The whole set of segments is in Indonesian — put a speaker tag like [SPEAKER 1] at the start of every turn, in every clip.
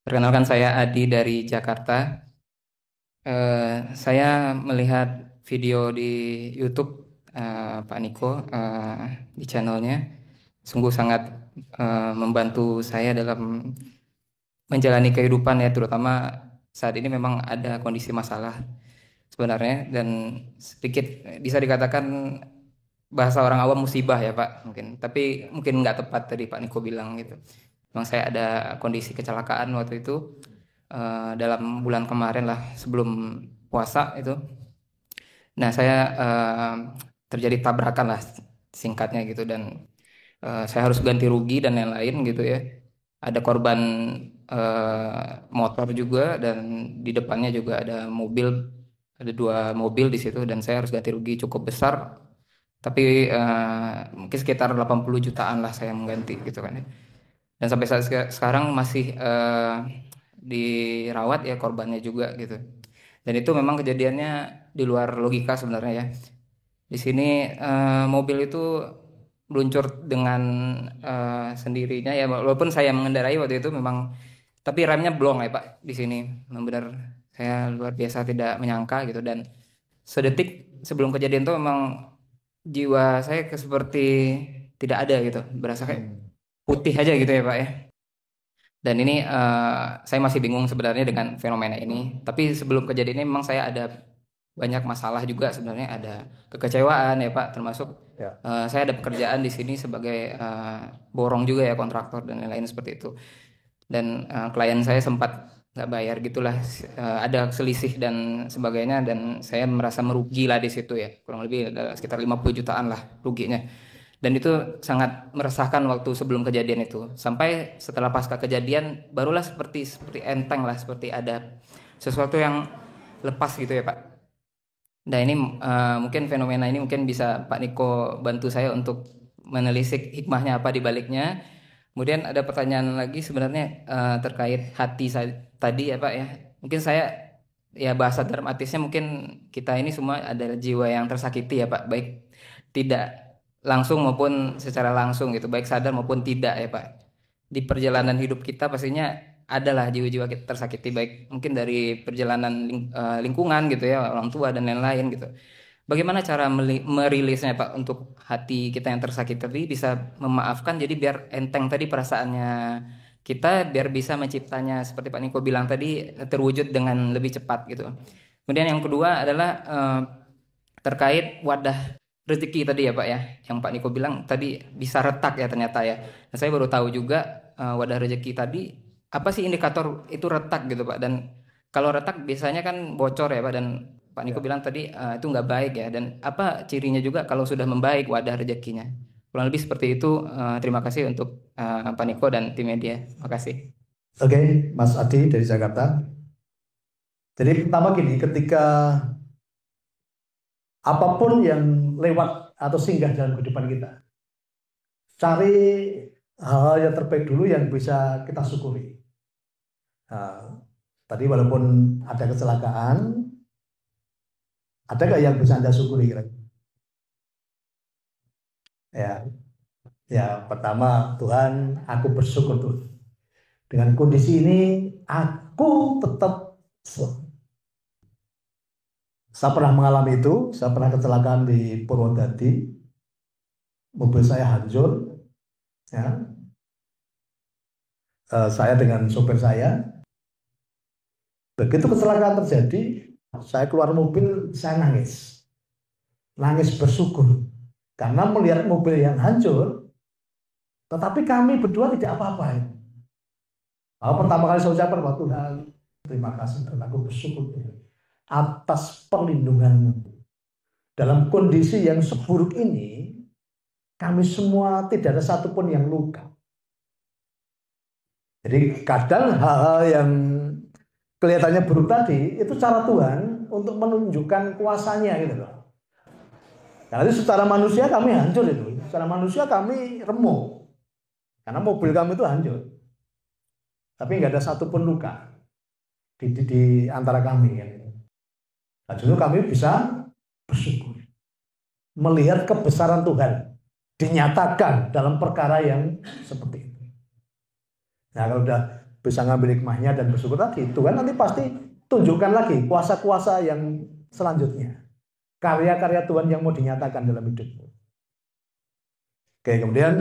[SPEAKER 1] Perkenalkan saya Adi dari Jakarta. Saya melihat video di YouTube Pak Niko di channelnya. Sungguh sangat membantu saya dalam menjalani kehidupan ya, terutama saat ini memang ada kondisi masalah sebenarnya dan sedikit bisa dikatakan bahasa orang awam musibah ya Pak mungkin. Tapi mungkin nggak tepat tadi Pak Niko bilang gitu. Memang saya ada kondisi kecelakaan waktu itu dalam bulan kemarin lah sebelum puasa itu. Nah saya terjadi tabrakan lah singkatnya gitu dan saya harus ganti rugi dan lain-lain gitu ya. Ada korban motor juga dan di depannya juga ada mobil, ada dua mobil di situ dan saya harus ganti rugi cukup besar. Tapi mungkin sekitar 80 jutaan lah saya mengganti gitu kan ya. Dan sampai saat sekarang masih dirawat ya korbannya juga gitu. Dan itu memang kejadiannya di luar logika sebenarnya ya. Di sini mobil itu meluncur dengan sendirinya ya, walaupun saya mengendarai waktu itu memang, tapi remnya blong ya Pak di sini. Memang benar saya luar biasa tidak menyangka gitu dan sedetik sebelum kejadian itu memang jiwa saya seperti tidak ada gitu, berasa kayak putih aja gitu ya Pak ya. Dan ini saya masih bingung sebenarnya dengan fenomena ini. Tapi sebelum kejadian ini memang saya ada banyak masalah juga sebenarnya, ada kekecewaan ya Pak, termasuk
[SPEAKER 2] Ya.
[SPEAKER 1] saya ada pekerjaan di sini sebagai borong juga ya, kontraktor dan lain-lain seperti itu. Dan klien saya sempat nggak bayar gitulah, ada selisih dan sebagainya dan saya merasa merugi lah di situ ya, kurang lebih ada sekitar 50 jutaan lah ruginya. Dan itu sangat meresahkan waktu sebelum kejadian itu. Sampai setelah pasca kejadian barulah seperti enteng lah, seperti ada sesuatu yang lepas gitu ya Pak. Nah ini mungkin fenomena ini mungkin bisa Pak Niko bantu saya untuk menelisik hikmahnya apa di baliknya. Kemudian ada pertanyaan lagi sebenarnya terkait hati saya tadi ya Pak ya. Mungkin saya ya bahasa dramatisnya mungkin kita ini semua ada jiwa yang tersakiti ya Pak, baik tidak langsung maupun secara langsung gitu, baik sadar maupun tidak ya Pak. Di perjalanan hidup kita pastinya adalah jiwa-jiwa kita tersakiti, baik mungkin dari perjalanan lingkungan gitu ya, orang tua dan lain-lain gitu. Bagaimana cara merilisnya Pak untuk hati kita yang tersakiti tadi bisa memaafkan, jadi biar enteng tadi perasaannya kita, biar bisa menciptanya seperti Pak Niko bilang tadi terwujud dengan lebih cepat gitu. Kemudian yang kedua adalah terkait wadah rezeki tadi ya Pak ya, yang Pak Niko bilang tadi bisa retak ya ternyata ya. Dan saya baru tahu juga wadah rezeki tadi apa sih indikator itu retak gitu Pak. Dan kalau retak biasanya kan bocor ya Pak, dan Pak Niko
[SPEAKER 2] Ya.
[SPEAKER 1] bilang tadi itu nggak baik ya. Dan apa cirinya juga kalau sudah membaik wadah rezekinya? Kurang lebih seperti itu. Terima kasih untuk Pak Niko dan tim media. Terima kasih.
[SPEAKER 2] Oke, Mas Adi dari Jakarta. Jadi pertama gini, ketika apapun yang lewat atau singgah dalam kehidupan kita, cari hal yang terbaik dulu yang bisa kita syukuri. Nah, tadi walaupun ada kecelakaan, ada nggak yang bisa Anda syukuri kira-kira? Ya, ya pertama Tuhan, aku bersyukur tuh dengan kondisi ini aku tetap saya pernah mengalami itu, saya pernah kecelakaan di Purwodadi, mobil saya hancur, ya. Saya dengan sopir saya, begitu kecelakaan terjadi, saya keluar mobil, saya nangis, nangis bersyukur, karena melihat mobil yang hancur, tetapi kami berdua tidak apa-apa. Pertama kali saya ucapkan, Pak Tuhan, terima kasih dan aku bersyukur atas perlindunganmu. Dalam kondisi yang seburuk ini, kami semua tidak ada satupun yang luka. Jadi kadang hal-hal yang kelihatannya buruk tadi, itu cara Tuhan untuk menunjukkan kuasanya gitu loh. Karena itu secara manusia kami hancur itu. Secara manusia kami remuk. Karena mobil kami itu hancur. Tapi nggak ada satupun luka di antara kami. Nah, justru kami bisa bersyukur. Melihat kebesaran Tuhan dinyatakan dalam perkara yang seperti itu. Nah, kalau udah bisa ngambil hikmahnya dan bersyukur tadi, Tuhan nanti pasti tunjukkan lagi kuasa-kuasa yang selanjutnya. Karya-karya Tuhan yang mau dinyatakan dalam hidupmu. Oke, kemudian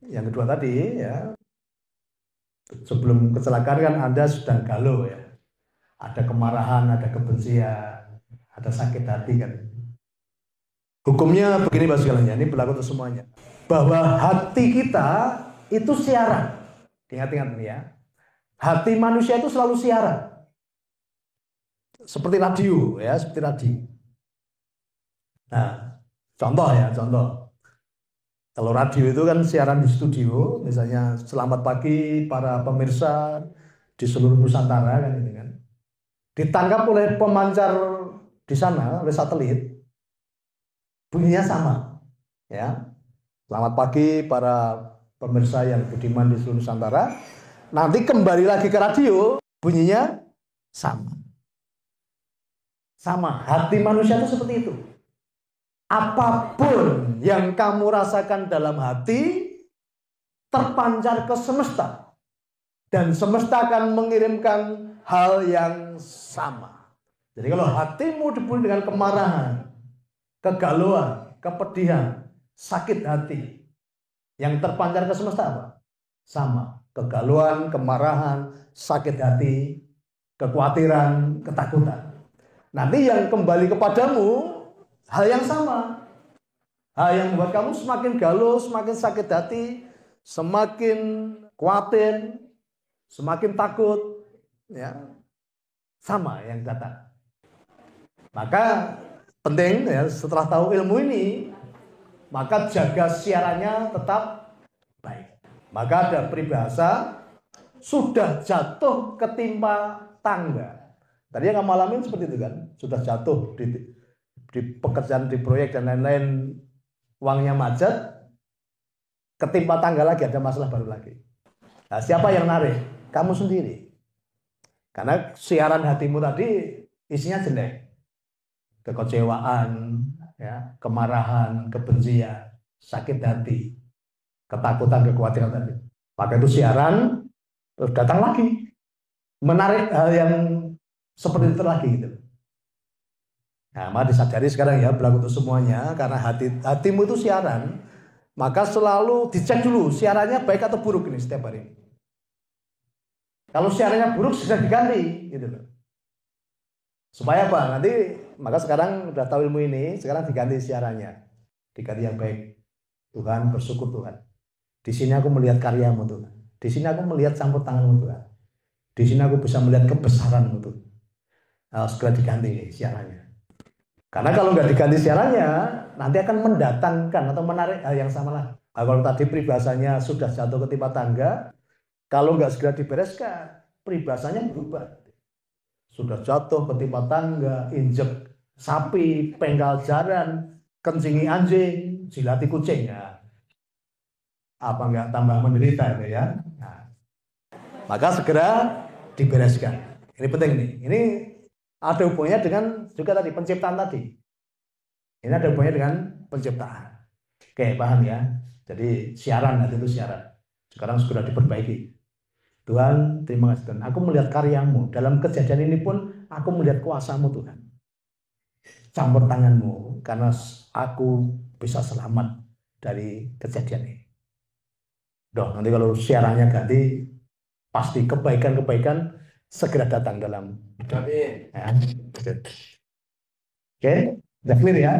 [SPEAKER 2] yang kedua tadi ya, sebelum kecelakaan kan Anda sedang galau ya. Ada kemarahan, ada kebencian, ada sakit hati kan. Hukumnya begini Bapak sekalian, ini berlaku untuk semuanya. Bahwa hati kita itu siaran. Ingat-ingat ini ya. Hati manusia itu selalu siaran. Seperti radio ya, seperti radio. Nah, contoh. Kalau radio itu kan siaran di studio, misalnya selamat pagi para pemirsa di seluruh Nusantara kan ini kan. Ditangkap oleh pemancar di sana oleh satelit, bunyinya sama. Ya. Selamat pagi para pemirsa yang budiman di seluruh Nusantara. Nanti kembali lagi ke radio, bunyinya sama. Sama, hati manusia itu seperti itu. Apapun yang kamu rasakan dalam hati terpancar ke semesta, dan semesta akan mengirimkan hal yang sama. Jadi kalau hatimu dipenuhi dengan kemarahan, kegalauan, kepedihan, sakit hati, yang terpancar ke semesta apa? Sama, kegalauan, kemarahan, sakit hati, kekhawatiran, ketakutan. Nanti yang kembali kepadamu hal yang sama. Hal yang membuat kamu semakin galau, semakin sakit hati, semakin khawatir, semakin takut, ya. Sama yang datang. Maka penting ya, setelah tahu ilmu ini, maka jaga siarannya tetap baik. Maka ada peribahasa, sudah jatuh ketimpa tangga. Tadi yang kamu alamin seperti itu kan, sudah jatuh di pekerjaan, di proyek dan lain-lain, uangnya macet, ketimpa tangga lagi, ada masalah baru lagi. Nah, siapa yang narik? Kamu sendiri. Karena siaran hatimu tadi isinya jelek, kekecewaan, ya, kemarahan, kebencian, sakit hati, ketakutan, kekhawatiran tadi. Maka itu siaran terus datang lagi, menarik hal yang seperti itu lagi gitu. Nah, maka disadari sekarang ya, berlaku untuk semuanya, karena hatimu itu siaran, maka selalu dicek dulu siarannya baik atau buruk ini setiap hari. Kalau siarannya buruk sudah diganti, gitu loh. Supaya apa? Nanti, maka sekarang udah tahu ilmu ini, sekarang diganti siarannya, diganti yang baik. Tuhan, bersyukur Tuhan. Di sini aku melihat karyamu Tuhan. Di sini aku melihat campur tanganmu Tuhan. Di sini aku bisa melihat kebesaranmu Tuhan. Segera diganti siarannya. Karena kalau nggak diganti siarannya, nanti akan mendatangkan atau menarik hal yang sama lah. Nah, kalau tadi peribahasanya sudah jatuh ketimpa tangga, kalau nggak segera dibereskan, peribahasanya berubah. Sudah jatuh ketimpa tangga, injek sapi, penggal jaran, kencingi anjing, jilati kucing. Ya. Apa nggak tambah menderita itu ya? Nah, maka segera dibereskan. Ini penting nih. Ini ada hubungannya dengan juga tadi penciptaan tadi. Ini ada hubungannya dengan penciptaan. Oke, paham ya? Jadi siaran itu siaran. Sekarang segera diperbaiki. Tuhan, terima kasih Tuhan. Aku melihat karyamu. Dalam kejadian ini pun aku melihat kuasamu Tuhan. Campur tanganmu karena aku bisa selamat dari kejadian ini. Doh, nanti kalau siarannya ganti, pasti kebaikan-kebaikan segera datang dalam hidup. Ya. Oke, udah clear ya?